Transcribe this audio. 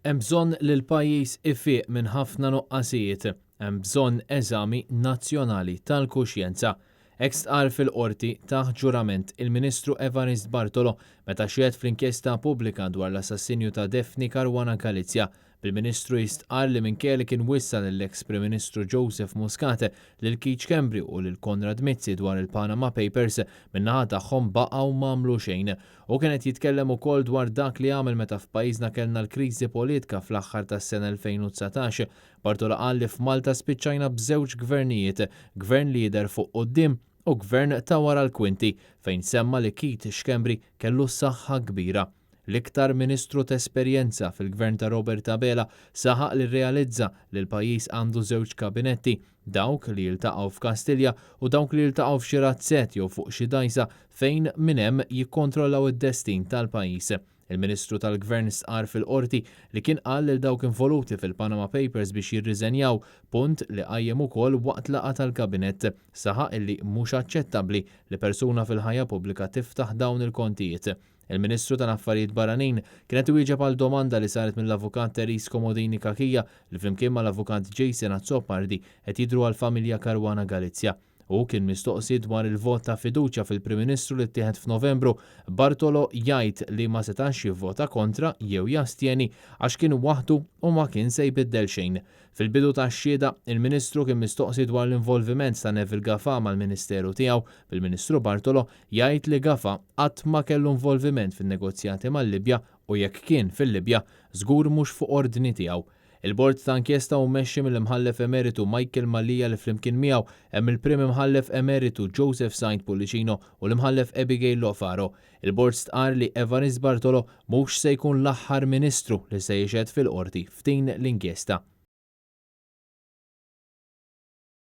Hemm bżonn li l-pajjiż ifieq minn ħafna nuqqasijiet, hemm bżonn eżami nazzjonali tal-kuxjenza. Hekk stqarr fil-qorti taħt ġurament il-Ministru Evarist Bartolo meta xjed fl-inkjesta pubblika dwar l-assassinju ta' Daphne Caruana Galizia. Bil-Ministru jistqar li minkejja li kien wissa lill-eks Prim Ministru Joseph Muscat lil Keith Schembri u lil Konrad Mizzi dwar il-Panama Papers min-naħa tagħhom baqgħu m'għamlu xejn. U kien qed jitkellem ukoll dwar dak li għamel meta f'pajjiżna kellna l-kriżi politika fl-aħħar tas-sena 2019. Bartolo qal li f'Malta spiċċajna b'żewġ gvernijiet, gvern li jidher fuq quddiem u gvern ta' wara l-kwinti fejn semma li Keith Schembri kellu saħħa kbira. L-iktar ministru ta' esperjenza fil-gvern ta' Robert Abela saħaq li rrealizza li l-pajjiż għandu żewġ kabinetti, dawk li jiltaqgħu f'Kastilja u dawk li jiltaqgħu f'xi razzett jew fuq xi dajsa fejn minn hemm jikkontrollaw id-destin tal-pajjiż. Il-Ministru tal-Gvern stqar fil-qorti li kien qal lil dawk involuti fil-Panama Papers biex jirriżenjaw, punt li qajjem ukoll waqt laqgħa tal-Kabinett. Saħaq illi mhux aċċettabbli li persuna fil-ħajja pubblika tiftaħ dawn il-kontijiet. Il-Ministru tal-Affarijiet Barranin kienet iwieġeb għal domanda li saret mill-avukat Teris Komodini Kakija li flimkien mal-avukat Jason Azzopardi qed jidhru għall-familja Caruana Galizia. U kien mistoqsi dwar il-vot ta' fiduċja fil-Prim Ministru li ttieħed f'Novembru, Bartolo jgħid li ma setax jivvota kontra jew jastjeni għax kien waħdu u ma kien se jbiddel xejn. Fil-bidu tax-xhieda, il-Ministru kien mistoqsi dwar l-involviment ta' Neville Gafà mal-Ministeru tiegħu, bil-Ministru Bartolo jgħid li Gafà qatt ma kellu involviment fin-negozjati mal-Libja u jekk kien fil-Libja żgur mhux fuq ordni tiegħu. Il-bord ta' inkjesta u mmexxi mill-imħallef emeritu Michael Mallia li flimkien miegħu hemm il-Prim Imħallef Emeritu Joseph Saint Pulicino u l-Imħallef Abigail Lofaro. Il-bord stqar li Evarist Bartolo mhux se jkun l-aħħar Ministru li se jixhed fil-qorti f'din l-inkjesta.